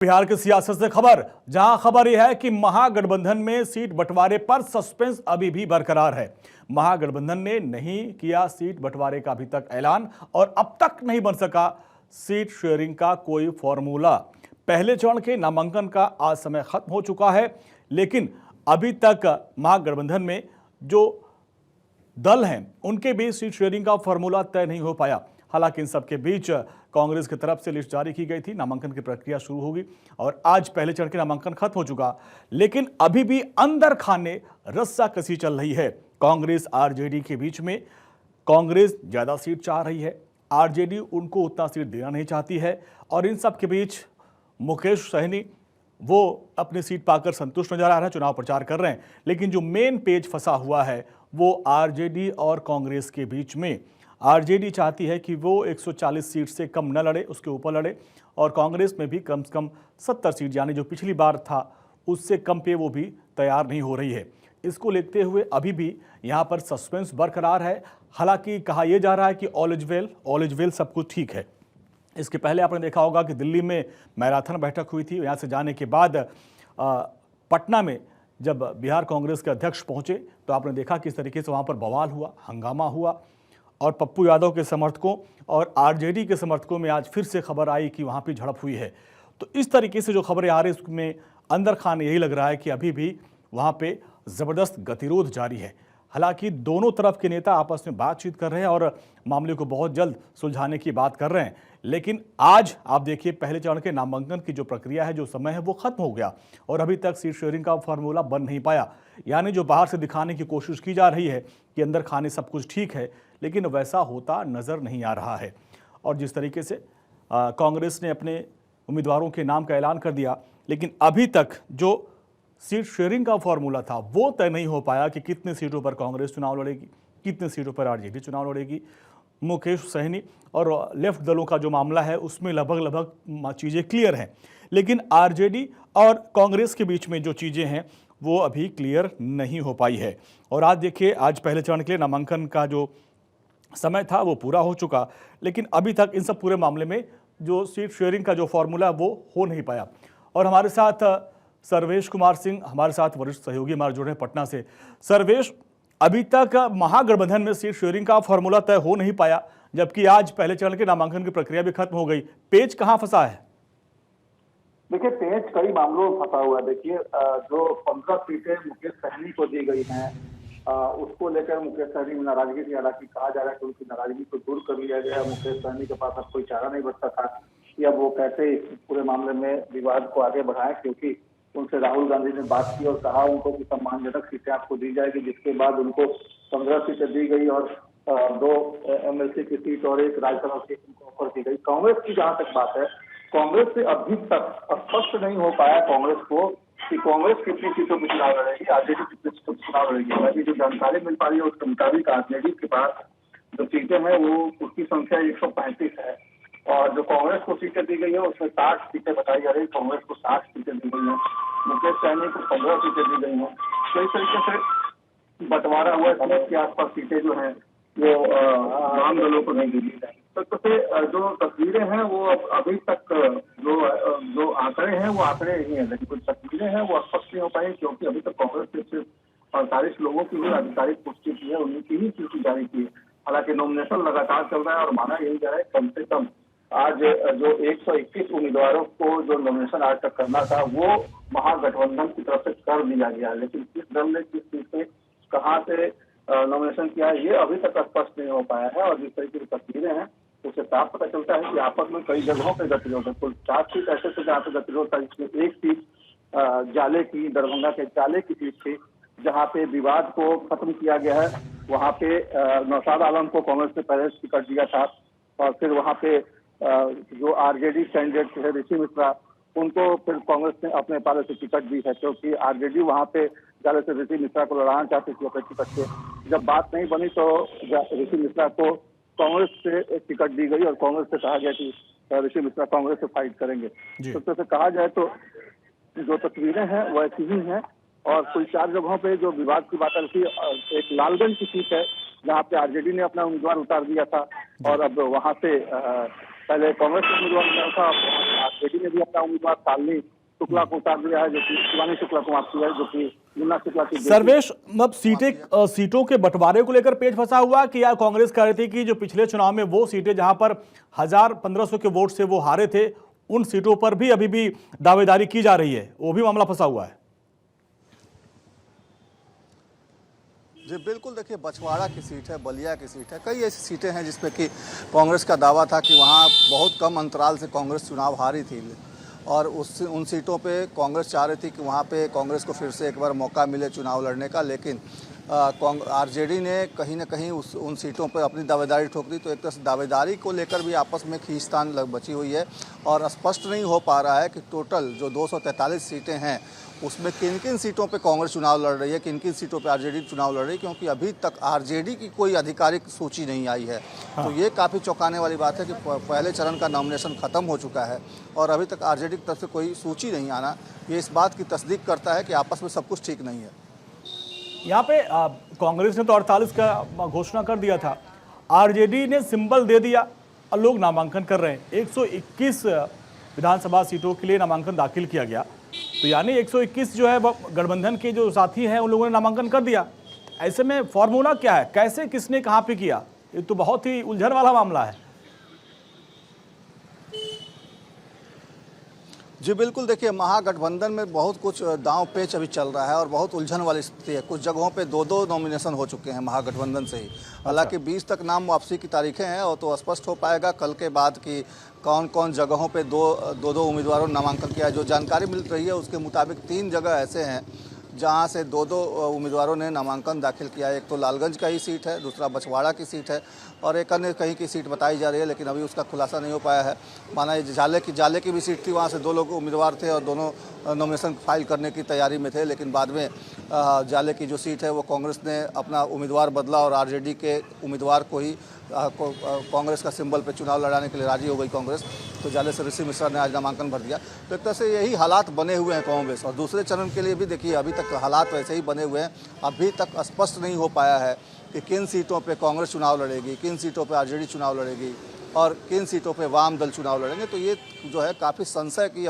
बिहार की सियासत से खबर, जहां खबर यह है कि महागठबंधन में सीट बंटवारे पर सस्पेंस अभी भी बरकरार है। महागठबंधन ने नहीं किया सीट बंटवारे का अभी तक ऐलान और अब तक नहीं बन सका सीट शेयरिंग का कोई फॉर्मूला। पहले चरण के नामांकन का आज समय खत्म हो चुका है, लेकिन अभी तक महागठबंधन में जो दल हैं उनके बीच सीट शेयरिंग का फॉर्मूला तय नहीं हो पाया। हालांकि इन सबके बीच कांग्रेस की तरफ से लिस्ट जारी की गई थी, नामांकन की प्रक्रिया शुरू होगी और आज पहले चरण के नामांकन खत्म हो चुका, लेकिन अभी भी अंदर खाने रस्साकसी चल रही है कांग्रेस आरजेडी के बीच में। कांग्रेस ज्यादा सीट चाह रही है, आरजेडी उनको उतना सीट देना नहीं चाहती है और इन सब के बीच मुकेश सहनी वो अपनी सीट पाकर संतुष्ट नजर आ रहा है, चुनाव प्रचार कर रहे हैं, लेकिन जो मेन पेज फंसा हुआ है वो आरजेडी और कांग्रेस के बीच में। आरजेडी चाहती है कि वो 140 सीट से कम न लड़े, उसके ऊपर लड़े, और कांग्रेस में भी कम से कम 70 सीट, यानी जो पिछली बार था उससे कम पे वो भी तैयार नहीं हो रही है। इसको लेते हुए अभी भी यहाँ पर सस्पेंस बरकरार है। हालांकि कहा यह जा रहा है कि ऑल इज वेल, सब कुछ ठीक है। इसके पहले आपने देखा होगा कि दिल्ली में मैराथन बैठक हुई थी। यहाँ से जाने के बाद पटना में जब बिहार कांग्रेस के अध्यक्ष पहुंचे तो आपने देखा किस तरीके से वहाँ पर बवाल हुआ, हंगामा हुआ, और पप्पू यादव के समर्थकों और आरजेडी के समर्थकों में आज फिर से खबर आई कि वहाँ पर झड़प हुई है। तो इस तरीके से जो खबरें आ रही है उसमें अंदर खाने यही लग रहा है कि अभी भी वहाँ पे ज़बरदस्त गतिरोध जारी है। हालांकि दोनों तरफ के नेता आपस में बातचीत कर रहे हैं और मामले को बहुत जल्द सुलझाने की बात कर रहे हैं, लेकिन आज आप देखिए पहले चरण के नामांकन की जो प्रक्रिया है, जो समय है, वो खत्म हो गया और अभी तक सीट शेयरिंग का फार्मूला बन नहीं पाया। यानी जो बाहर से दिखाने की कोशिश की जा रही है कि अंदर खाने सब कुछ ठीक है, लेकिन वैसा होता नजर नहीं आ रहा है। और जिस तरीके से कांग्रेस ने अपने उम्मीदवारों के नाम का ऐलान कर दिया, लेकिन अभी तक जो सीट शेयरिंग का फॉर्मूला था वो तय नहीं हो पाया कि कितने सीटों पर कांग्रेस चुनाव लड़ेगी, कितने सीटों पर आरजेडी चुनाव लड़ेगी। मुकेश सहनी और लेफ्ट दलों का जो मामला है उसमें लगभग चीज़ें क्लियर हैं, लेकिन आरजेडी और कांग्रेस के बीच में जो चीज़ें हैं वो अभी क्लियर नहीं हो पाई है। और आज देखिए, आज पहले चरण के लिए नामांकन का जो समय था वो पूरा हो चुका, लेकिन अभी तक इन सब पूरे मामले में जो सीट शेयरिंग का जो फॉर्मूला वो हो नहीं पाया। और हमारे साथ सर्वेश कुमार सिंह, हमारे साथ वरिष्ठ सहयोगी हमारे जुड़े हैं पटना से। सर्वेश, अभी तक महागठबंधन में सीट शेयरिंग का फॉर्मूला तय हो नहीं पाया, जबकि आज पहले चरण के नामांकन की प्रक्रिया भी खत्म हो गई। पेच कहां फंसा है? देखिए, पेच कई मामलों में फंसा हुआ है। देखिए, जो 15 सीटें मुकेश सहनी को दी गई हैं, उसको लेकर मुकेश सहनी में नाराजगी थी। हालांकि कहा जा रहा है कि उनकी नाराजगी को दूर कर लिया गया। मुकेश सहनी के पास अब कोई चारा नहीं बचता था कि अब वो कैसे इस पूरे मामले में विवाद को आगे बढ़ाएं, क्योंकि उनसे राहुल गांधी ने बात की और कहा उनको कि सम्मानजनक सीटें आपको दी जाएगी, जिसके बाद उनको 15 सीटें दी गई और 2 एमएलसी की सीट और 1 राज्यसभा सीट उनको ऑफर की गई। कांग्रेस की जहां तक बात है, कांग्रेस से अभी तक स्पष्ट नहीं हो पाया कांग्रेस को कि कांग्रेस कितनी सीटों पर चुनाव लड़ेगी, आरजेडी कितनी सीटों पर चुनाव लड़ेगी। अभी जो जानकारी मिल पा रही है उसके मुताबिक आरजेडी के पास जो सीटें हैं वो उसकी संख्या 135 है और जो कांग्रेस को सीटें दी गई है उसमें 60 सीटें बताई जा रही है। कांग्रेस को 60 सीटें दी गई हैं, मुकेश सहनी को 15 सीटें दी गई हैं। तो इस तरीके से बंटवारा हुआ है के आसपास सीटें जो हैं वो आम दलों को नहीं दी गई। तो जो तस्वीरें हैं वो अभी तक जो आंकड़े हैं वो आंकड़े ही हैं, लेकिन कुछ तस्वीरें हैं वो स्पष्ट नहीं हो पाई, क्योंकि अभी तक कांग्रेस ने सिर्फ 48 लोगों की ही आधिकारिक पुष्टि की है, उन्हीं की ही सूची जारी की है। हालांकि नॉमिनेशन लगातार चल रहा है और माना यही जा रहा है कम से कम आज जो 121 उम्मीदवारों को जो नॉमिनेशन आज तक करना था वो महागठबंधन की तरफ से कर दिया गया, लेकिन किस दल ने किस चीज से कहाँ से नॉमिनेशन किया है ये अभी तक स्पष्ट नहीं हो पाया है। और जिस तरीके की तस्वीरें हैं उससे साफ पता चलता है कि आपस में कई जगहों पर गतिरोध है। कुल 4 सीट ऐसे थे जहाँ पे गतिरोध था, जिसमें 1 सीट जाले की, दरभंगा के जाले की सीट थी, जहाँ पे विवाद को खत्म किया गया है। वहाँ पे नौशाद आलम को कांग्रेस ने पहले टिकट दिया था और फिर वहाँ पे जो आरजेडी कैंडिडेट है ऋषि मिश्रा, उनको फिर कांग्रेस ने अपने पाले से टिकट दी है, क्योंकि आरजेडी वहाँ पे जाले से ऋषि मिश्रा को लड़ाना चाहती थी अपने टिकट से। जब बात नहीं बनी तो ऋषि मिश्रा को कांग्रेस से एक टिकट दी गई और कांग्रेस से कहा गया कि ऋषि मिश्रा कांग्रेस से फाइट करेंगे। तो से कहा जाए तो जो तस्वीरें हैं वैसी ही हैं और कुल 4 जगहों पे जो विवाद की बात थी, एक लालगंज की सीट है जहाँ पे आरजेडी ने अपना उम्मीदवार उतार दिया था और अब वहाँ से पहले कांग्रेस का उम्मीदवार उतारा था, आरजेडी ने भी अपना उम्मीदवार शालिनी शुक्ला को उतार दिया है, जो कि शिवानी शुक्ला को माफी है, जो कि मुन्ना शुक्ला की सर्वेश, मतलब सीटों के बंटवारे को लेकर पेच फंसा हुआ कि या कांग्रेस कह रही थी कि जो पिछले चुनाव में वो सीटें जहां पर 1000-1500 के वोट से वो हारे थे, उन सीटों पर भी अभी भी दावेदारी की जा रही है, वो भी मामला फंसा हुआ है। जी बिल्कुल, देखिए बछवाड़ा की सीट है, बलिया की सीट है, कई ऐसी सीटें हैं जिसमें कि कांग्रेस का दावा था कि वहाँ बहुत कम अंतराल से कांग्रेस चुनाव हारी थी और उन सीटों पे कांग्रेस चाह रही थी कि वहाँ पे कांग्रेस को फिर से एक बार मौका मिले चुनाव लड़ने का, लेकिन आरजेडी ने कहीं ना कहीं उन सीटों पर अपनी दावेदारी ठोक दी। तो एक तरह से दावेदारी को लेकर भी आपस में खींचतान बची हुई है और स्पष्ट नहीं हो पा रहा है कि टोटल जो 243 सीटें हैं उसमें किन किन सीटों पे कांग्रेस चुनाव लड़ रही है, किन किन सीटों पे आरजेडी चुनाव लड़ रही है, क्योंकि अभी तक आरजेडी की कोई आधिकारिक सूची नहीं आई है। तो ये काफ़ी चौंकाने वाली बात है कि पहले चरण का नॉमिनेशन खत्म हो चुका है और अभी तक आरजेडी की तरफ से कोई सूची नहीं आना, ये इस बात की तस्दीक करता है कि आपस में सब कुछ ठीक नहीं है। यहाँ पे कांग्रेस ने तो 48 का घोषणा कर दिया था, आरजेडी ने सिंबल दे दिया और लोग नामांकन कर रहे हैं। 121 विधानसभा सीटों के लिए नामांकन दाखिल किया गया, तो यानी 121 जो है गठबंधन के जो साथी हैं उन लोगों ने नामांकन कर दिया। ऐसे में फॉर्मूला क्या है, कैसे किसने कहाँ पे किया, ये तो बहुत ही उलझन वाला मामला है। जी बिल्कुल, देखिए महागठबंधन में बहुत कुछ दांव पेच अभी चल रहा है और बहुत उलझन वाली स्थिति है। कुछ जगहों पे 2-2 नॉमिनेशन हो चुके हैं महागठबंधन से ही। हालांकि 20 तक नाम वापसी की तारीखें हैं और तो स्पष्ट हो पाएगा कल के बाद कि कौन कौन जगहों पे दो उम्मीदवारों ने नामांकन किया है। जो जानकारी मिल रही है उसके मुताबिक 3 जगह ऐसे हैं जहां से 2-2 उम्मीदवारों ने नामांकन दाखिल किया है। एक तो लालगंज का ही सीट है, दूसरा बछवाड़ा की सीट है और एक अन्य कहीं की सीट बताई जा रही है, लेकिन अभी उसका खुलासा नहीं हो पाया है। माना ये जाले की भी सीट थी, वहाँ से 2 लोग उम्मीदवार थे और दोनों नॉमिनेशन फाइल करने की तैयारी में थे, लेकिन बाद में जाले की जो सीट है वो कांग्रेस ने अपना उम्मीदवार बदला और आरजेडी के उम्मीदवार को ही कांग्रेस का सिंबल पे चुनाव लड़ाने के लिए राजी हो गई कांग्रेस। तो जाले से ऋषि मिश्रा ने आज नामांकन भर दिया। तो एक तरह से यही हालात बने हुए हैं कांग्रेस और दूसरे चरण के लिए भी देखिए अभी तक हालात वैसे ही बने हुए हैं। अभी तक स्पष्ट नहीं हो पाया है कि किन सीटों पे कांग्रेस चुनाव लड़ेगी, किन सीटों पे आरजेडी चुनाव लड़ेगी और किन सीटों पे वाम दल चुनाव लड़ेंगे। तो ये जो है काफ़ी संशय की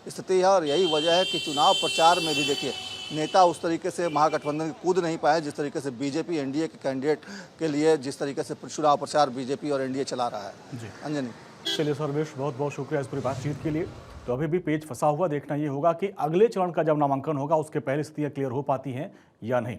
स्थिति है और यही वजह है कि चुनाव प्रचार में भी देखिए नेता उस तरीके से महागठबंधन कूद नहीं पाए जिस तरीके से बीजेपी एनडीए के कैंडिडेट के लिए जिस तरीके से चुनाव प्रचार बीजेपी और एनडीए चला रहा है। जी अंजनी, चलिए सर्वेश, बहुत बहुत शुक्रिया इस पूरी बातचीत के लिए। तो अभी भी पेज फंसा हुआ, देखना ये होगा कि अगले चरण का जब नामांकन होगा उसके पहले स्थितियाँ क्लियर हो पाती हैं या नहीं।